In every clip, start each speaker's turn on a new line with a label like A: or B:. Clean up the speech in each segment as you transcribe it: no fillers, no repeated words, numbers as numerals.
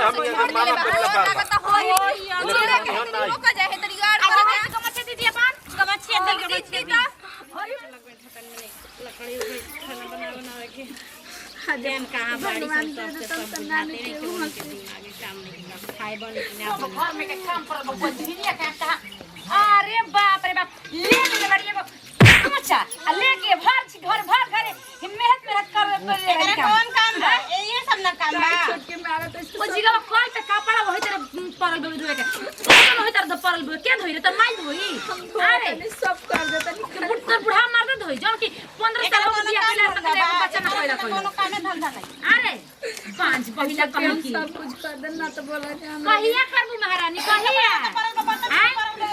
A: हम मामा पटला
B: लागत होई चिड़े के वो का जाए तरी गाड़ कर दे गमछे दीदी अपन गमछे दे दीदी ता लकड़ी खाना बनावे के देन कहां बाड़ी सब सब बनाते नहीं क्यों उनके दिमाग काम नहीं खाए बन ना घर में के काम पर बधिनिया का अरे बाप रे बाप ले ले बड़ी एगो अच्छा लेके भर घर घरे मेहनत कर कौन काम है ये सब ना काम बा छोट के मारा तो ओ जिगा कोई पे कपड़ा वही तेरे परल बे धोए के वही तेरे परल बे के धोई रे त माई धोई अरे सब कर देता बुढ़ा बुढ़ा मार दे धोई जब कि 15 साल हो गया पहले तक बच्चा ना होइला कोनो काम धंधा नहीं अरे पांच पहिला कहीं की सब कुछ कर देना तो बोला कहिया करबू महारानी कहिया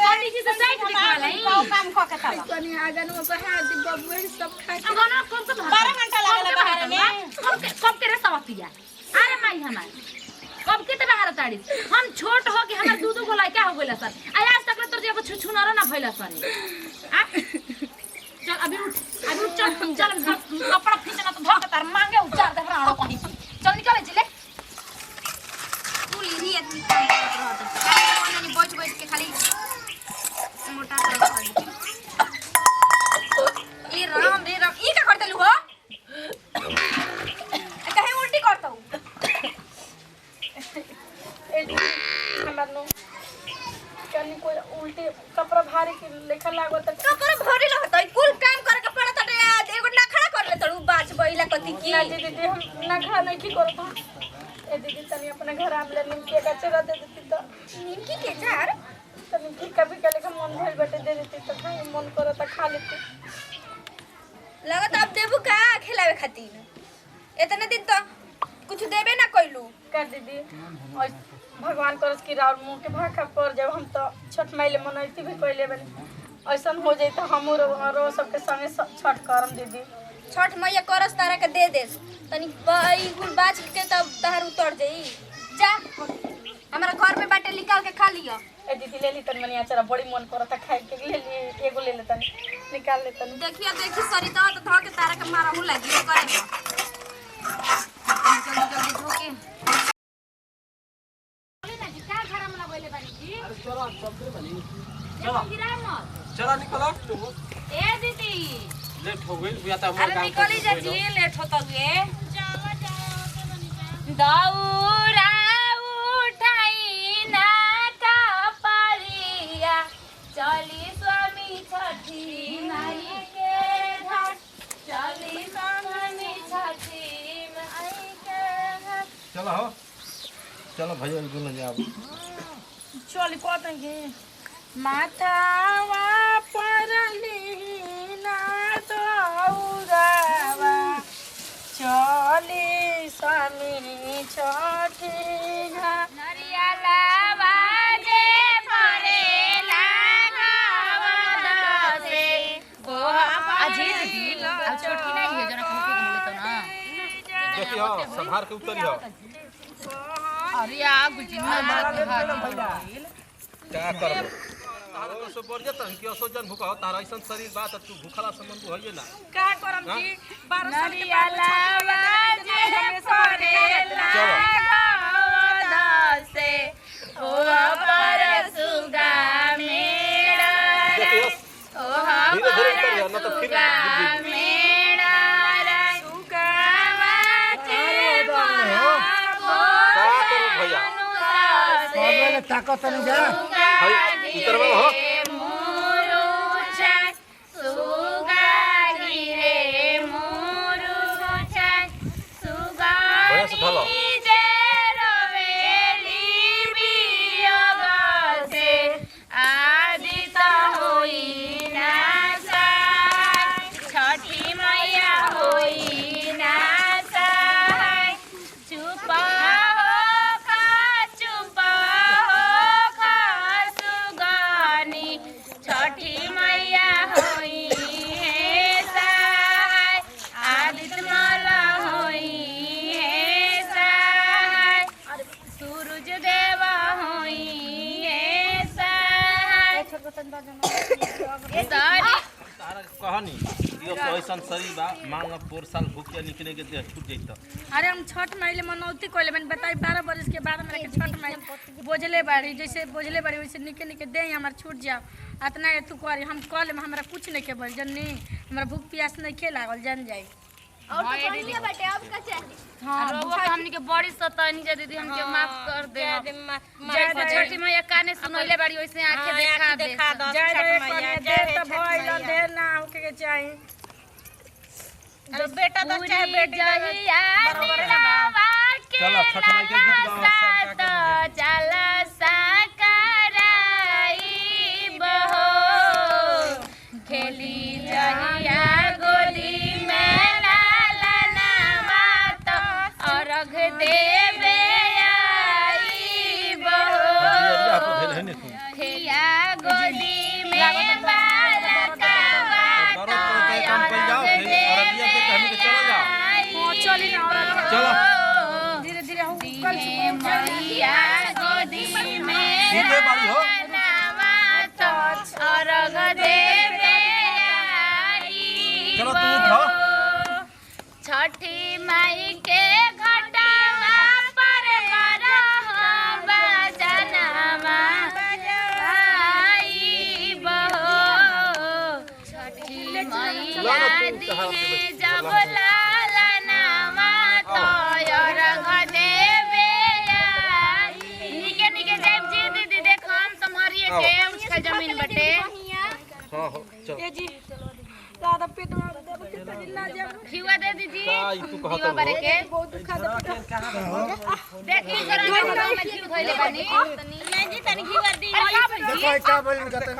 B: पंडित जी से साइड दिखवाला काम ख के तब कनी आगन में बहा दी बबुए सब खा के गाना कब से 12 घंटा लागला बाहर में कब के रे सवतिया अरे माई हमार कब के त बाहर ताड़ी हम छोट हो के हमर दूध को लइका हो गइला सर आज तक तोर जे छुछु न ना भइला सर चल अभी उठ चल कपड़ा खींचना तो धक तार मांगे उचार दे राणो कहीं चल निकल जिले तू लीरी आदमी नहीं बोझ के खाली मोटा कर ये राम रे राम ई का करते लू हो कहे उल्टी करता हूं हमरा नो कनी कोई उल्टी कपड़ा भारी के लेखा लागत कपड़ा भारी लगत कुल काम करे के पड़त एगो ना खड़ा कर ले तड़ू बाच बइला कति की ना दीदी हम ना खड़ा नहीं की करत ए दीदी तनी अपने घर आमले निमकी का चरा दे देती तो निमकी के चार तनी की कभी कले का मन भइल बटे दे देती तो खाए मन करत खा लेती लगत अब देबू का खिलावे खातिर इतने दिन तो कुछ देबे ना कइलू कर दीदी और भगवान करस की राउर मुंह के भाखा पर जब हम तो छठ माइले मनैती भी कइले बनी ऐसन हो जाई तो हम रो सबके संगे छठ करम दीदी छठ मैया करस तारा के दे दे तनी ई गुल बाज के तब तहर उतर जाई जा हमरा घर में बाटे निकाल के खा लियो ए दीदी ले ली तन मनी आचरा बड़ी मन करता खाए के ले ली एगो ले ले तनी निकाल ले तनी देखिए सरिता तो धो के तारा के मारा हु लागी करे जल्दी जल्दी धो के बोले ना जी का घर में लगोले बानी जी अरे चलो सब बनी चलो निकलो ए दीदी लेट हो गई या त हमर काम निकली जा जी लेट होता गे चलो दौरा उठाई ना का परिया चली स्वामी छठी माई के घाट चली स्वामी छठी माई के घाट
A: चलो भैया गुन जाओ
B: चली कोतंगे मातावा परली ना दौरावा चली स्वामी छठी घाट नरियाला बाजे परे लगावा से ओ अजीत दी अब छोटी नहीं है जना खाके बोले तो ना
A: देखियो संभार के उतरियो
B: अरे आ गुजिना मार
A: क्या करबो तारो से बढ़िया तन कि असोजन भूखा हो तारा ऐसन शरीर बात तू भूखला संबंध होइए ना
B: का करम जी 12 साल के बाजे परे लगावा से ओ पर सुगा मेरा ओ पर सुगा मेरा सुगावा के
A: भैया
C: ताकत नहीं जा
A: उतरवा हो
B: मुरुचा सुगा गिरे मुरुचा सुगा
A: बड़ा से ढलो
B: जे रोवेली बियोगसे आदि त होई ना साय छठी मैया होई ना साय चुपा छठी मैया होई है सहाय आदित्य माला होई है सहाय सूरज देवा होई है सहाय सारी
A: कहनी यो तो ऐसा शरीर बा मांग 4 साल भूखे निकले के देह छूट जइतो।
D: अरे हम छठ माइले मनौती कोइले मैंने बताई 12 बरस के बाद मेरे के छठ माइल बोझले बाड़ी जैसे बोझले बाड़ी वैसे निके निके दे हमार छूट जाओ इतना तू करी हम कल में हमरा कुछ नहीं के बोल जन्नी हमरा भूख प्यास नहीं के लागल जान जाई
B: और तो बढ़िया बाटे अब का चाहिए
D: हां
B: रोवा हमनी के बड़ी सतानी जा दीदी हमके माफ कर दे जैसे छठी मैया काने सुनैले बाड़ी वैसे आंखें देखा दे
D: जय रे कने दे त भइल अंधेर ना होके के चाही
B: अरे बेटा तो चाहे बेटी
A: चलो छठ माई के गीत गाओ
B: चल सकराई बहो खेली जहिया गोदी में लालनवा तो अर्घ देवे आई बहो खेलिया गोदी में बालकवा तो अर्घ देवे
D: चली ना
A: चलो
D: धीरे धीरे हो कल
B: मैया गोदी में
A: सीधे बाड़ी हो
B: नवा तो अर्घ देवे आई
A: चलो तू उठो
B: छठी माई के घटावा पर करहो बजनवा आई बहो छठी मैया दिहे जब लालनवा तो अर्घ देवे आई निके निके देव जी दीदी देखो हम तुम्हारी के उसका जमीन बटे
A: हां हो चल
D: ए जी दादा पेट में देब कितना जिला जा
B: खिवा दे दीदी
A: का तू कहत
B: खिवा बारे के
D: बहुत दुखा दे
B: देखी जरा में घी धइले बानी मैं जी तनी खिवा दी
C: देखो क्या बोल में जाता है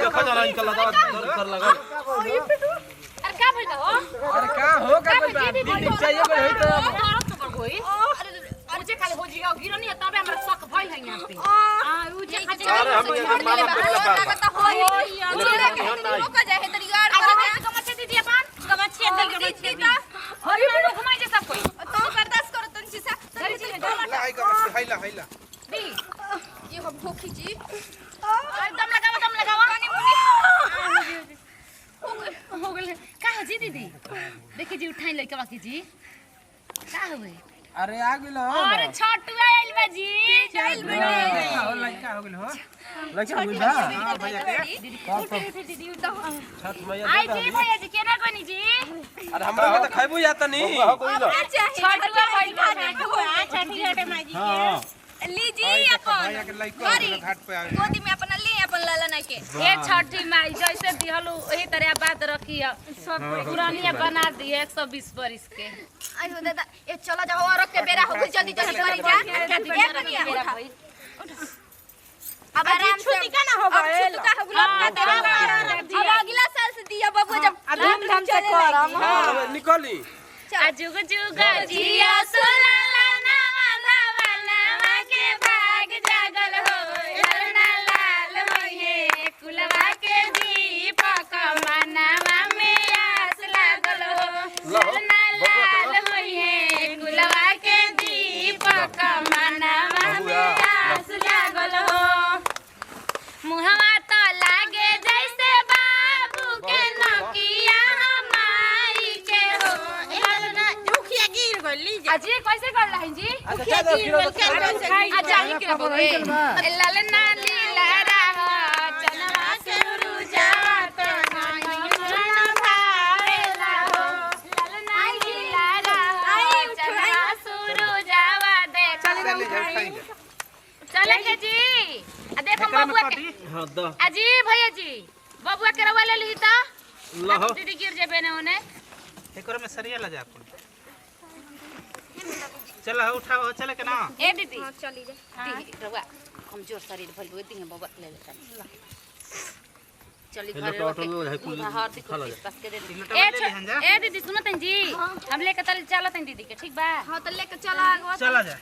A: देखो जरा इनका लगा दर्द कर लगा
B: अरे का भइल हो
C: अरे का हो का
B: दीदी
C: चाहिए कोई तो
B: अरे मुझे खाली हो जियो गिरो नहीं तबे हमरा शक भइल है यहां पे उजे
A: अरे हम ये माला पिछला बार
B: होई मुझे के रोका जाए तरीगाड़ कर गमछे दीदी अपन गमछे दे दीदी का हरि में घुमाई जे सब कोई तो बर्दाश्त करो तन से
C: लाई का हाइला हाइला
B: दी ये हम भूखी जी दम लगावा हो गेल का हो जी दीदी देखी जी उठाई लइका बाकी जी का होवे
C: अरे आ गेल हो
B: अरे छटुआ आइल बा जी आइल बेटे
C: हो लड़का हो गेल हो लड़का हो जा हां भैया के
B: दीदी उठा
A: छठ मैया
B: आई जी भैया जी केना कोनी जी
C: अरे हमरा के तो खाइबो या त नहीं
A: कोई लो
B: छटुआ भइल बा छठी घाटे माई जी
A: हां
B: लीजी अपन
C: भैया के लड़का घाट पे आ
B: गोदी में अपन ले अपन लाला ना के ए छठी माई जैसे दिहलु ओही तरह बात रखी सब पुरानिया बना दी 120 बरिस के
E: आयो दादा ए चला जाओ और के बेरा हो जल्दी जल्दी करी जा ए कनिया उठा अब आराम से छुट्टी का ना हो गए छुट्टी का हो गुलाब का देवा अब अगला साल से दिया बाबू जब
D: धूमधाम से करम
C: हां निकली
B: जुग जुग जिया सुलाला नवा नवा नवा के भाग जागल हो ललना लाल होए कुलवा के दीपक मनवा में आस लागल हो ललना लाल होए कुलवा के दीपक मनवा में आस लागल हो मुहवा तो लागे जैसे बाबू के नकिया हमाई के हो ललना दुखिया गिर गली अजी कैसे कर रही जी
C: अच्छा जा फिर
B: आजा ही के बोले ललना लीला रहा चनवा के रुजावा तो नयन भावेला हो ललना लीला रहा चनवा सुरुजावा देख चले के जी आ देखो बबुआ के
A: हां द
B: अजी भैया जी बबुआ के रवा ले ली त
A: लहो
B: दीदी गिर जेबे ने ओने
F: एकरो में सरिया लगा अपन चलो उठाओ चले के ना
B: ए दीदी हां चली जा दीदी रवा कमजोर शरीर भइल हो दी बबुआ ले ले चली घर हार्दिक कस के दे ए दीदी सुनत जी हम लेके चल चलत दीदी के ठीक बा
E: हां तो लेके चला आगवा
F: चला जा